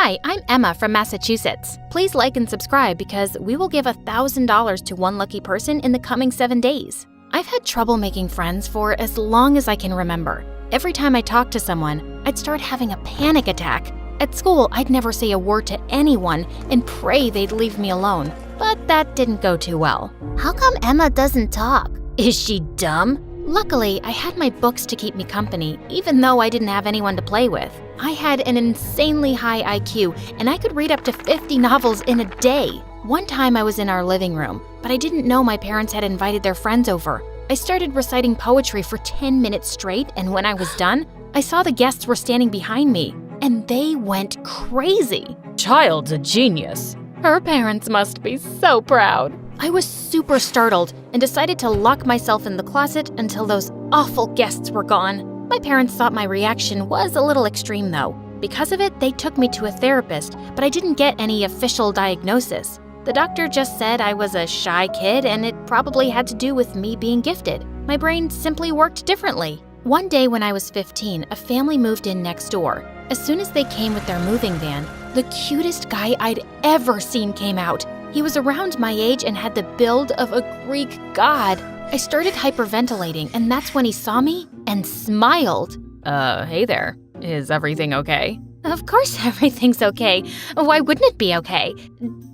Hi, I'm Emma from Massachusetts. Please like and subscribe because we will give $1,000 to one lucky person in the coming 7 days. I've had trouble making friends for as long as I can remember. Every time I talked to someone, I'd start having a panic attack. At school, I'd never say a word to anyone and pray they'd leave me alone. But that didn't go too well. How come Emma doesn't talk? Is she dumb? Luckily, I had my books to keep me company, even though I didn't have anyone to play with. I had an insanely high IQ, and I could read up to 50 novels in a day. One time I was in our living room, but I didn't know my parents had invited their friends over. I started reciting poetry for 10 minutes straight, and when I was done, I saw the guests were standing behind me, and they went crazy. Child's a genius. Her parents must be so proud. I was super startled and decided to lock myself in the closet until those awful guests were gone. My parents thought my reaction was a little extreme though. Because of it, they took me to a therapist, but I didn't get any official diagnosis. The doctor just said I was a shy kid and it probably had to do with me being gifted. My brain simply worked differently. One day when I was 15, a family moved in next door. As soon as they came with their moving van, the cutest guy I'd ever seen came out. He was around my age and had the build of a Greek god. I started hyperventilating, and that's when he saw me and smiled. Hey there. Is everything okay? Of course everything's okay. Why wouldn't it be okay?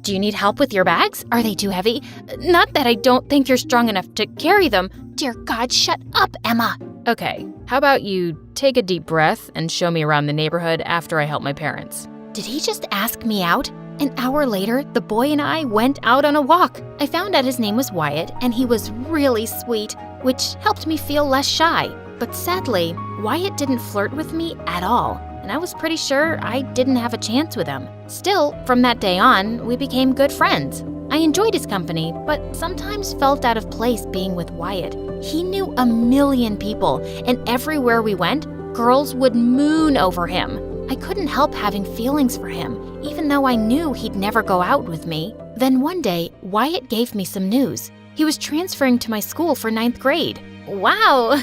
Do you need help with your bags? Are they too heavy? Not that I don't think you're strong enough to carry them. Dear God, shut up, Emma. Okay, how about you take a deep breath and show me around the neighborhood after I help my parents? Did he just ask me out? An hour later, the boy and I went out on a walk. I found out his name was Wyatt, and he was really sweet, which helped me feel less shy. But sadly, Wyatt didn't flirt with me at all, and I was pretty sure I didn't have a chance with him. Still, from that day on, we became good friends. I enjoyed his company, but sometimes felt out of place being with Wyatt. He knew a million people, and everywhere we went, girls would moon over him. I couldn't help having feelings for him, even though I knew he'd never go out with me. Then one day, Wyatt gave me some news. He was transferring to my school for 9th grade. Wow,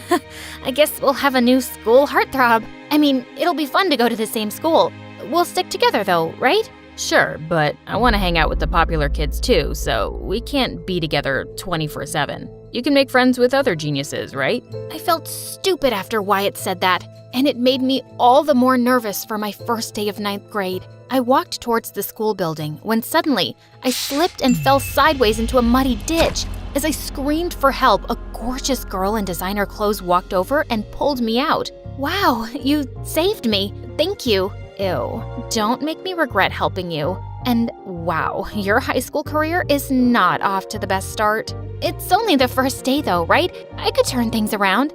I guess we'll have a new school heartthrob. I mean, it'll be fun to go to the same school. We'll stick together though, right? Sure, but I want to hang out with the popular kids too, so we can't be together 24/7. You can make friends with other geniuses, right? I felt stupid after Wyatt said that, and it made me all the more nervous for my first day of 9th grade. I walked towards the school building when suddenly I slipped and fell sideways into a muddy ditch. As I screamed for help, a gorgeous girl in designer clothes walked over and pulled me out. Wow, you saved me. Thank you. Ew, don't make me regret helping you. And wow, your high school career is not off to the best start. It's only the first day though, right? I could turn things around.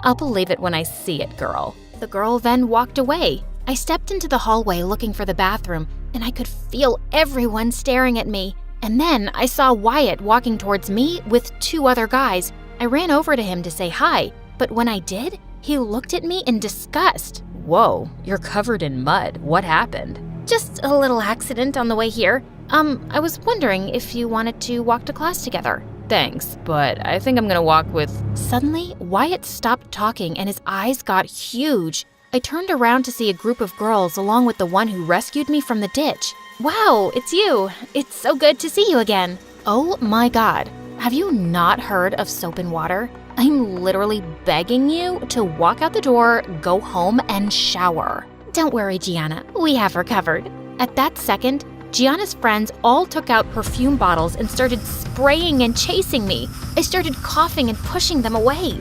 I'll believe it when I see it, girl. The girl then walked away. I stepped into the hallway looking for the bathroom, and I could feel everyone staring at me. And then I saw Wyatt walking towards me with 2 other guys. I ran over to him to say hi, but when I did, he looked at me in disgust. Whoa, you're covered in mud. What happened? Just a little accident on the way here. I was wondering if you wanted to walk to class together. Thanks, but I think I'm gonna walk with... Suddenly, Wyatt stopped talking and his eyes got huge. I turned around to see a group of girls along with the one who rescued me from the ditch. Wow, it's you. It's so good to see you again. Oh my God, have you not heard of soap and water? I'm literally begging you to walk out the door, go home, and shower. Don't worry, Gianna, we have her covered. At that second, Gianna's friends all took out perfume bottles and started spraying and chasing me. I started coughing and pushing them away.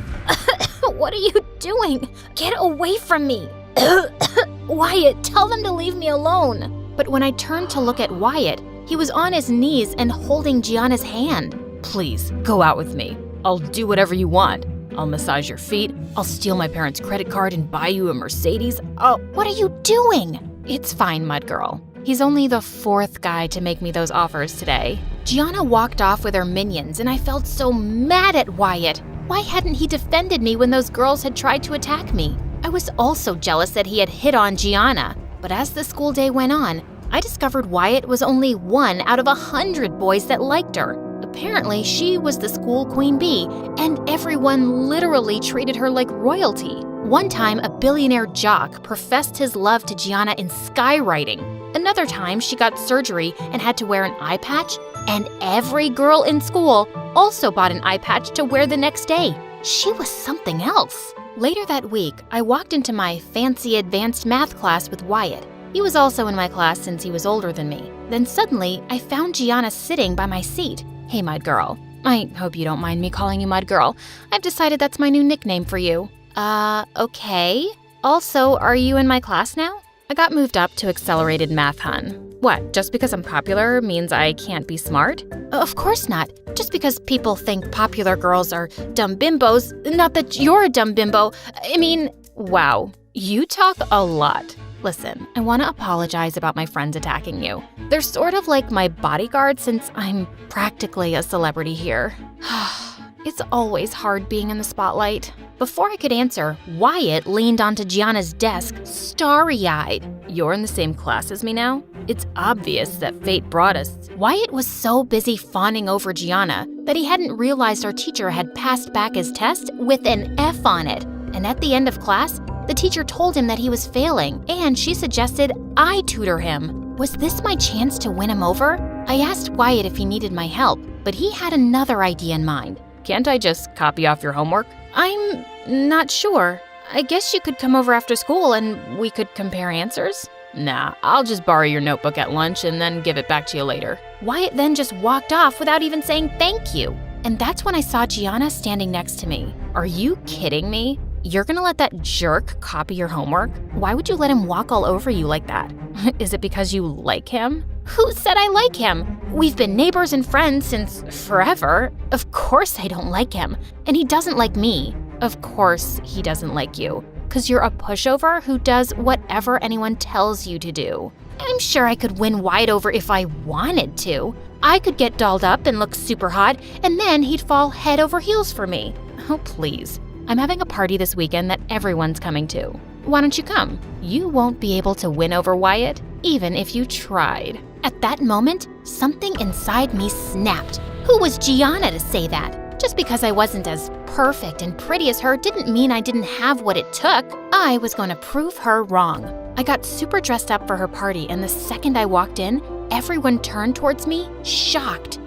What are you doing? Get away from me. Wyatt, tell them to leave me alone. But when I turned to look at Wyatt, he was on his knees and holding Gianna's hand. Please, go out with me. I'll do whatever you want. I'll massage your feet, I'll steal my parents' credit card and buy you a Mercedes. What are you doing? It's fine, Mud Girl. He's only the 4th guy to make me those offers today. Gianna walked off with her minions, and I felt so mad at Wyatt. Why hadn't he defended me when those girls had tried to attack me? I was also jealous that he had hit on Gianna. But as the school day went on, I discovered Wyatt was only 1 out of 100 boys that liked her. Apparently, she was the school queen bee, and everyone literally treated her like royalty. One time, a billionaire jock professed his love to Gianna in skywriting. Another time, she got surgery and had to wear an eye patch, and every girl in school also bought an eye patch to wear the next day. She was something else. Later that week, I walked into my fancy advanced math class with Wyatt. He was also in my class since he was older than me. Then suddenly, I found Gianna sitting by my seat. Hey, Mud Girl. I hope you don't mind me calling you Mud Girl. I've decided that's my new nickname for you. Okay. Also, are you in my class now? I got moved up to accelerated math, hun. What, just because I'm popular means I can't be smart? Of course not. Just because people think popular girls are dumb bimbos, not that you're a dumb bimbo. I mean, wow, you talk a lot. Listen, I want to apologize about my friends attacking you. They're sort of like my bodyguard since I'm practically a celebrity here. It's always hard being in the spotlight. Before I could answer, Wyatt leaned onto Gianna's desk, starry-eyed. You're in the same class as me now? It's obvious that fate brought us. Wyatt was so busy fawning over Gianna that he hadn't realized our teacher had passed back his test with an F on it. And at the end of class, the teacher told him that he was failing, and she suggested I tutor him. Was this my chance to win him over? I asked Wyatt if he needed my help, but he had another idea in mind. Can't I just copy off your homework? I'm not sure. I guess you could come over after school and we could compare answers. Nah, I'll just borrow your notebook at lunch and then give it back to you later. Wyatt then just walked off without even saying thank you. And that's when I saw Gianna standing next to me. Are you kidding me? You're gonna let that jerk copy your homework? Why would you let him walk all over you like that? Is it because you like him? Who said I like him? We've been neighbors and friends since forever. Of course I don't like him. And he doesn't like me. Of course he doesn't like you. 'Cause you're a pushover who does whatever anyone tells you to do. I'm sure I could win Wyatt over if I wanted to. I could get dolled up and look super hot, and then he'd fall head over heels for me. Oh, please. I'm having a party this weekend that everyone's coming to. Why don't you come? You won't be able to win over Wyatt, even if you tried. At that moment, something inside me snapped. Who was Gianna to say that? Just because I wasn't as perfect and pretty as her didn't mean I didn't have what it took. I was going to prove her wrong. I got super dressed up for her party, and the second I walked in, everyone turned towards me, shocked.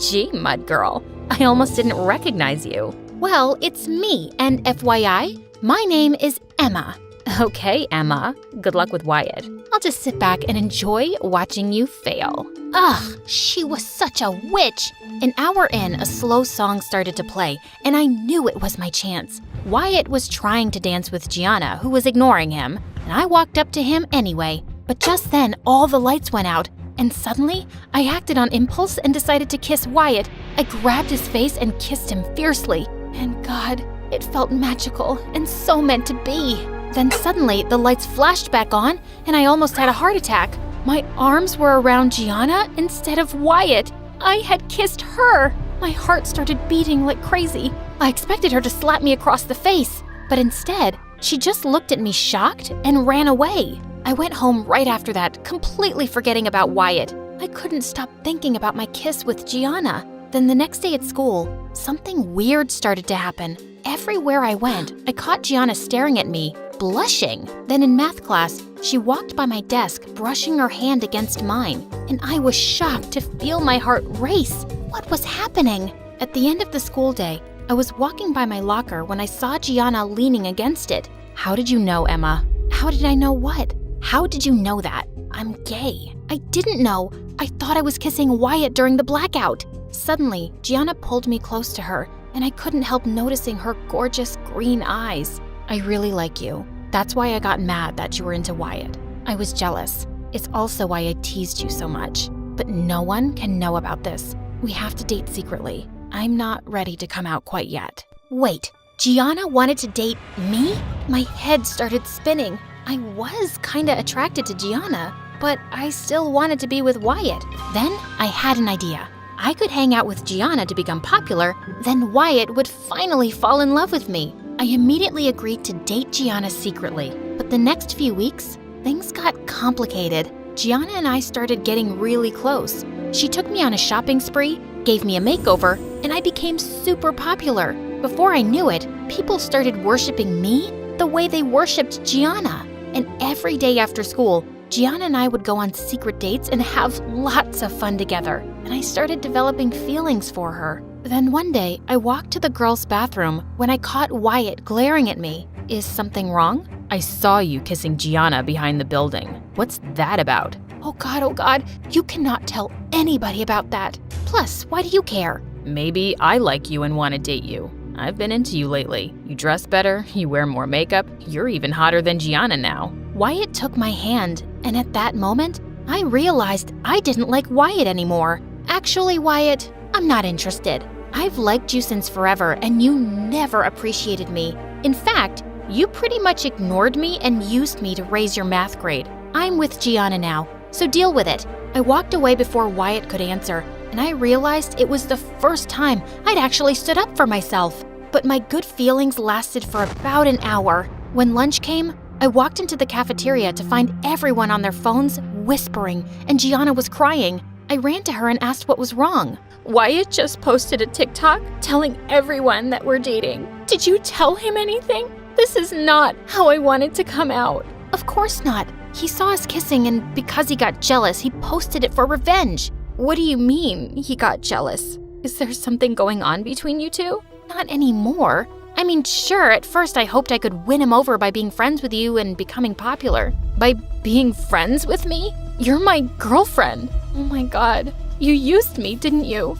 Gee, Mud Girl, I almost didn't recognize you. Well, it's me, and FYI, my name is Emma. Okay, Emma. Good luck with Wyatt. I'll just sit back and enjoy watching you fail. Ugh, she was such a witch. An hour in, a slow song started to play, and I knew it was my chance. Wyatt was trying to dance with Gianna, who was ignoring him, and I walked up to him anyway. But just then, all the lights went out, and suddenly, I acted on impulse and decided to kiss Wyatt. I grabbed his face and kissed him fiercely. And God, it felt magical and so meant to be. Then suddenly, the lights flashed back on, and I almost had a heart attack. My arms were around Gianna instead of Wyatt. I had kissed her. My heart started beating like crazy. I expected her to slap me across the face, but instead, she just looked at me shocked and ran away. I went home right after that, completely forgetting about Wyatt. I couldn't stop thinking about my kiss with Gianna. Then the next day at school, something weird started to happen. Everywhere I went, I caught Gianna staring at me, blushing. Then in math class, she walked by my desk, brushing her hand against mine, and I was shocked to feel my heart race. What was happening? At the end of the school day, I was walking by my locker when I saw Gianna leaning against it. How did you know, Emma? How did I know what? How did you know that? I'm gay. I didn't know. I thought I was kissing Wyatt during the blackout. Suddenly, Gianna pulled me close to her, and I couldn't help noticing her gorgeous green eyes. I really like you. That's why I got mad that you were into Wyatt. I was jealous. It's also why I teased you so much. But no one can know about this. We have to date secretly. I'm not ready to come out quite yet. Wait, Gianna wanted to date me? My head started spinning. I was kinda attracted to Gianna, but I still wanted to be with Wyatt. Then I had an idea. I could hang out with Gianna to become popular, then Wyatt would finally fall in love with me. I immediately agreed to date Gianna secretly, but the next few weeks, things got complicated. Gianna and I started getting really close. She took me on a shopping spree, gave me a makeover, and I became super popular. Before I knew it, people started worshiping me the way they worshipped Gianna. And every day after school, Gianna and I would go on secret dates and have lots of fun together. And I started developing feelings for her. Then one day, I walked to the girls' bathroom when I caught Wyatt glaring at me. Is something wrong? I saw you kissing Gianna behind the building. What's that about? Oh God, you cannot tell anybody about that. Plus, why do you care? Maybe I like you and want to date you. I've been into you lately. You dress better, you wear more makeup, you're even hotter than Gianna now. Wyatt took my hand, and at that moment, I realized I didn't like Wyatt anymore. Actually, Wyatt, I'm not interested. I've liked you since forever, and you never appreciated me. In fact, you pretty much ignored me and used me to raise your math grade. I'm with Gianna now, so deal with it. I walked away before Wyatt could answer, and I realized it was the first time I'd actually stood up for myself. But my good feelings lasted for about an hour. When lunch came, I walked into the cafeteria to find everyone on their phones whispering, and Gianna was crying. I ran to her and asked what was wrong. Wyatt just posted a TikTok telling everyone that we're dating. Did you tell him anything? This is not how I wanted to come out. Of course not. He saw us kissing, and because he got jealous, he posted it for revenge. What do you mean, he got jealous? Is there something going on between you two? Not anymore. I mean, sure, at first I hoped I could win him over by being friends with you and becoming popular. By being friends with me? You're my girlfriend. Oh my God. You used me, didn't you?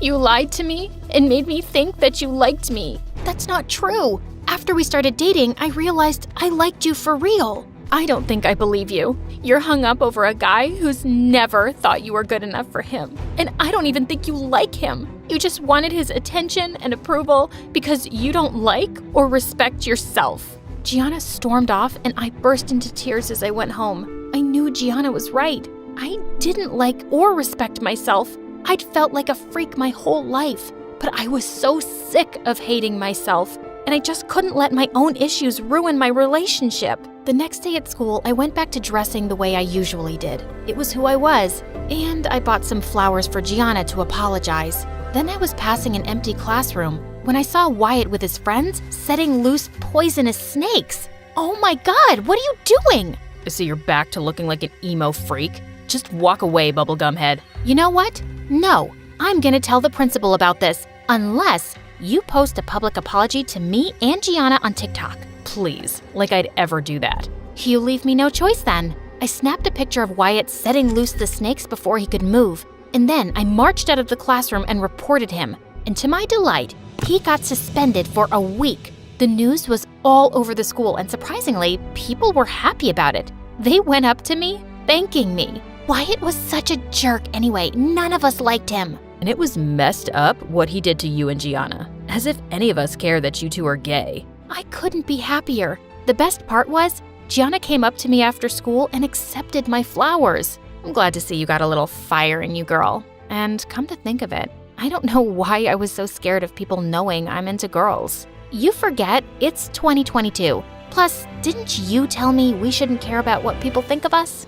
You lied to me and made me think that you liked me. That's not true. After we started dating, I realized I liked you for real. I don't think I believe you. You're hung up over a guy who's never thought you were good enough for him. And I don't even think you like him. You just wanted his attention and approval because you don't like or respect yourself. Gianna stormed off, and I burst into tears as I went home. I knew Gianna was right. I didn't like or respect myself. I'd felt like a freak my whole life, but I was so sick of hating myself, and I just couldn't let my own issues ruin my relationship. The next day at school, I went back to dressing the way I usually did. It was who I was, and I bought some flowers for Gianna to apologize. Then I was passing an empty classroom when I saw Wyatt with his friends setting loose poisonous snakes. Oh my God, what are you doing? So you're back to looking like an emo freak? Just walk away, bubblegum head. You know what? No, I'm gonna tell the principal about this, unless you post a public apology to me and Gianna on TikTok. Please, like I'd ever do that. You leave me no choice then. I snapped a picture of Wyatt setting loose the snakes before he could move, and then I marched out of the classroom and reported him. And to my delight, he got suspended for a week. The news was all over the school, and surprisingly, people were happy about it. They went up to me, thanking me. Wyatt was such a jerk anyway. None of us liked him. And it was messed up what he did to you and Gianna. As if any of us care that you two are gay. I couldn't be happier. The best part was, Gianna came up to me after school and accepted my flowers. I'm glad to see you got a little fire in you, girl. And come to think of it, I don't know why I was so scared of people knowing I'm into girls. You forget, it's 2022. Plus, didn't you tell me we shouldn't care about what people think of us?